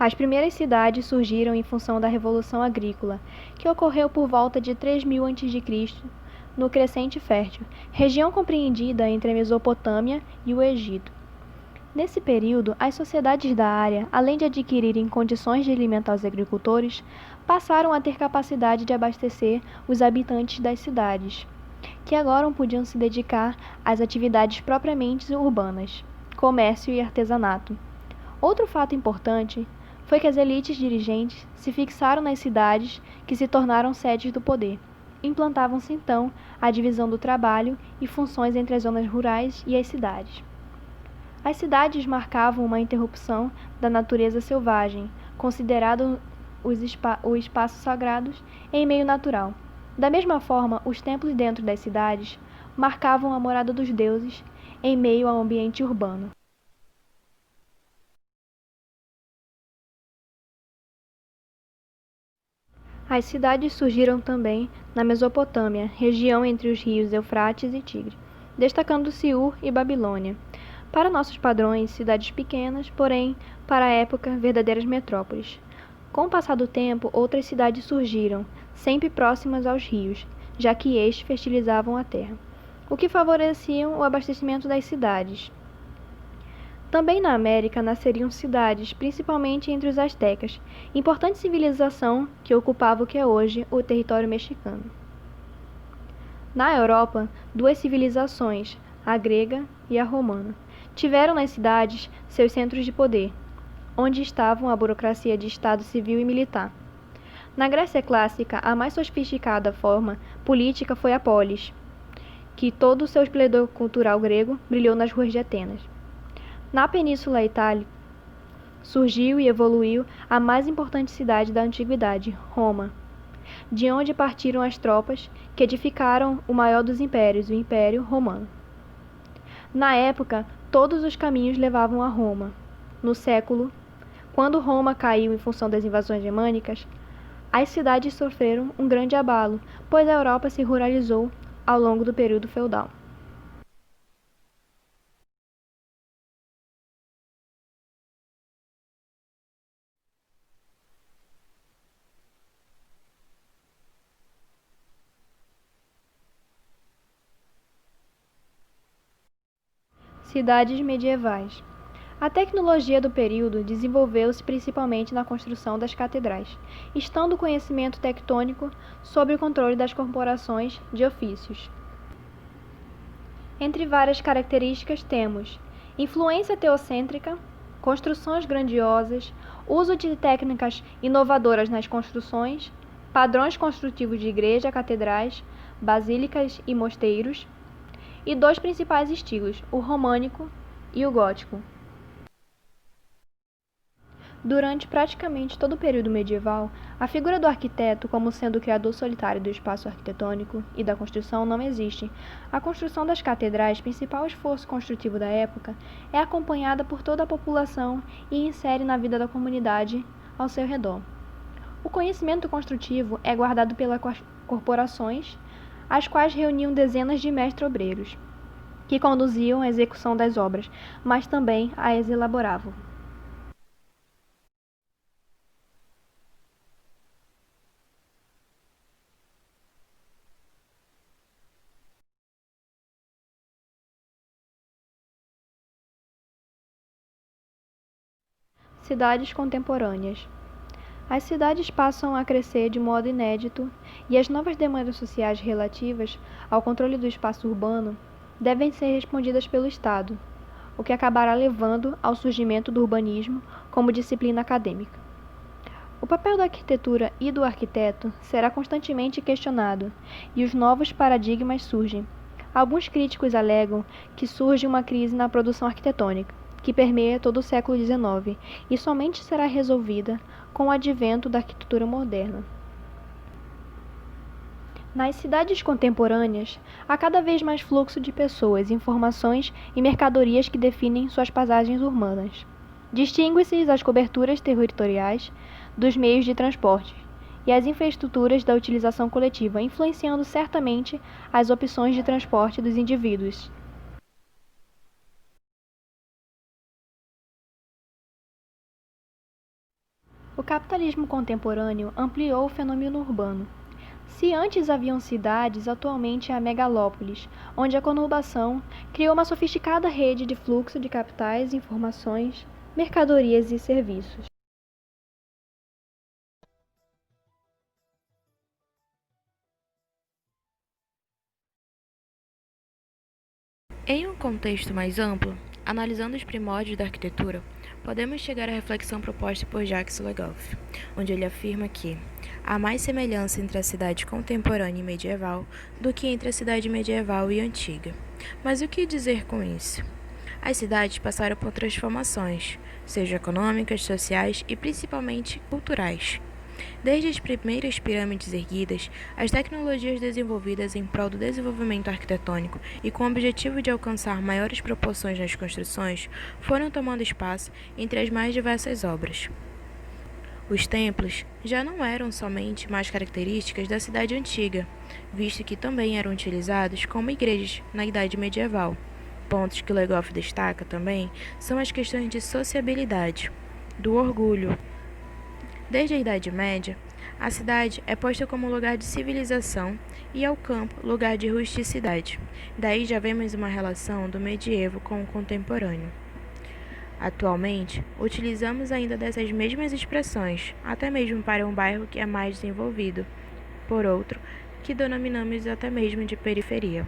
As primeiras cidades surgiram em função da Revolução Agrícola, que ocorreu por volta de 3000 a.C., no Crescente Fértil, região compreendida entre a Mesopotâmia e o Egito. Nesse período, as sociedades da área, além de adquirirem condições de alimentar os agricultores, passaram a ter capacidade de abastecer os habitantes das cidades, que agora podiam se dedicar às atividades propriamente urbanas, comércio e artesanato. Outro fato importante foi que as elites dirigentes se fixaram nas cidades que se tornaram sedes do poder. Implantavam-se então a divisão do trabalho e funções entre as zonas rurais e as cidades. As cidades marcavam uma interrupção da natureza selvagem, considerado os espaços sagrados em meio natural. Da mesma forma, os templos dentro das cidades marcavam a morada dos deuses em meio ao ambiente urbano. As cidades surgiram também na Mesopotâmia, região entre os rios Eufrates e Tigre, destacando-se Ur e Babilônia. Para nossos padrões, cidades pequenas, porém, para a época, verdadeiras metrópoles. Com o passar do tempo, outras cidades surgiram, sempre próximas aos rios, já que estes fertilizavam a terra, o que favoreciam o abastecimento das cidades. Também na América nasceriam cidades, principalmente entre os astecas, importante civilização que ocupava o que é hoje o território mexicano. Na Europa, duas civilizações, a grega e a romana, tiveram nas cidades seus centros de poder, onde estavam a burocracia de Estado civil e militar. Na Grécia clássica, a mais sofisticada forma política foi a polis, que todo o seu esplendor cultural grego brilhou nas ruas de Atenas. Na Península Itálica, surgiu e evoluiu a mais importante cidade da antiguidade, Roma, de onde partiram as tropas que edificaram o maior dos impérios, o Império Romano. Na época, todos os caminhos levavam a Roma. No século, quando Roma caiu em função das invasões germânicas, as cidades sofreram um grande abalo, pois a Europa se ruralizou ao longo do período feudal. Cidades medievais. A tecnologia do período desenvolveu-se principalmente na construção das catedrais, estando o conhecimento tectônico sob o controle das corporações de ofícios. Entre várias características temos influência teocêntrica, construções grandiosas, uso de técnicas inovadoras nas construções, padrões construtivos de igreja, catedrais, basílicas e mosteiros, e dois principais estilos, o românico e o gótico. Durante praticamente todo o período medieval, a figura do arquiteto como sendo o criador solitário do espaço arquitetônico e da construção não existe. A construção das catedrais, principal esforço construtivo da época, é acompanhada por toda a população e insere na vida da comunidade ao seu redor. O conhecimento construtivo é guardado pelas corporações, as quais reuniam dezenas de mestres-obreiros, que conduziam a execução das obras, mas também as elaboravam. Cidades contemporâneas. As cidades passam a crescer de modo inédito e as novas demandas sociais relativas ao controle do espaço urbano devem ser respondidas pelo Estado, o que acabará levando ao surgimento do urbanismo como disciplina acadêmica. O papel da arquitetura e do arquiteto será constantemente questionado e os novos paradigmas surgem. Alguns críticos alegam que surge uma crise na produção arquitetônica, que permeia todo o século XIX e somente será resolvida com o advento da arquitetura moderna. Nas cidades contemporâneas, há cada vez mais fluxo de pessoas, informações e mercadorias que definem suas paisagens urbanas. Distingue-se as coberturas territoriais dos meios de transporte e as infraestruturas da utilização coletiva, influenciando certamente as opções de transporte dos indivíduos. O capitalismo contemporâneo ampliou o fenômeno urbano. Se antes haviam cidades, atualmente há megalópolis, onde a conurbação criou uma sofisticada rede de fluxo de capitais, informações, mercadorias e serviços. Em um contexto mais amplo, analisando os primórdios da arquitetura, podemos chegar à reflexão proposta por Jacques Legoff, onde ele afirma que há mais semelhança entre a cidade contemporânea e medieval do que entre a cidade medieval e antiga. Mas o que dizer com isso? As cidades passaram por transformações, seja econômicas, sociais e principalmente culturais. Desde as primeiras pirâmides erguidas, as tecnologias desenvolvidas em prol do desenvolvimento arquitetônico e com o objetivo de alcançar maiores proporções nas construções, foram tomando espaço entre as mais diversas obras. Os templos já não eram somente mais características da cidade antiga, visto que também eram utilizados como igrejas na Idade Medieval. Pontos que Legoff destaca também são as questões de sociabilidade, do orgulho. Desde a Idade Média, a cidade é posta como lugar de civilização e ao campo lugar de rusticidade. Daí já vemos uma relação do medievo com o contemporâneo. Atualmente, utilizamos ainda dessas mesmas expressões, até mesmo para um bairro que é mais desenvolvido, por outro, que denominamos até mesmo de periferia.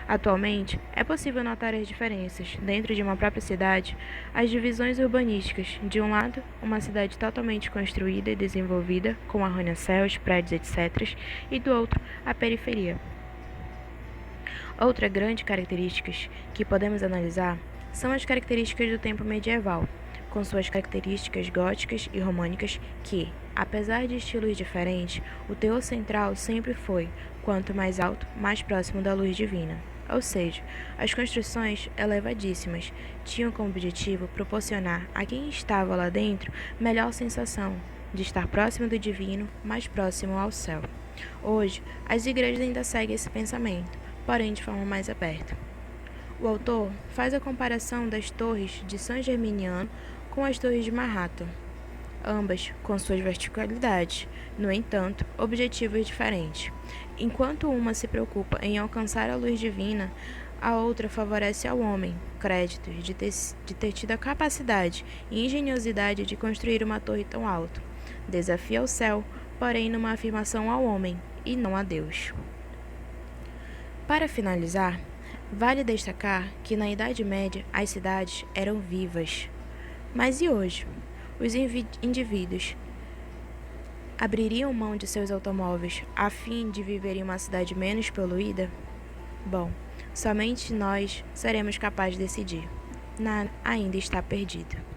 Atualmente, é possível notar as diferenças, dentro de uma própria cidade, as divisões urbanísticas. De um lado, uma cidade totalmente construída e desenvolvida, com arranha-céus, prédios, etc., e do outro, a periferia. Outra grande característica que podemos analisar são as características do tempo medieval, com suas características góticas e românicas que, apesar de estilos diferentes, o teor central sempre foi, quanto mais alto, mais próximo da luz divina. Ou seja, as construções elevadíssimas tinham como objetivo proporcionar a quem estava lá dentro melhor sensação de estar próximo do divino, mais próximo ao céu. Hoje, as igrejas ainda seguem esse pensamento, porém de forma mais aberta. O autor faz a comparação das torres de San Germiniano com as torres de Manhattan, ambas com suas verticalidades, no entanto, objetivos diferentes. Enquanto uma se preocupa em alcançar a luz divina, a outra favorece ao homem créditos de ter tido a capacidade e engenhosidade de construir uma torre tão alta. Desafia o céu, porém numa afirmação ao homem e não a Deus. Para finalizar, vale destacar que na Idade Média as cidades eram vivas. Mas e hoje? Os indivíduos abririam mão de seus automóveis a fim de viver em uma cidade menos poluída? Bom, somente nós seremos capazes de decidir. Nada ainda está perdido.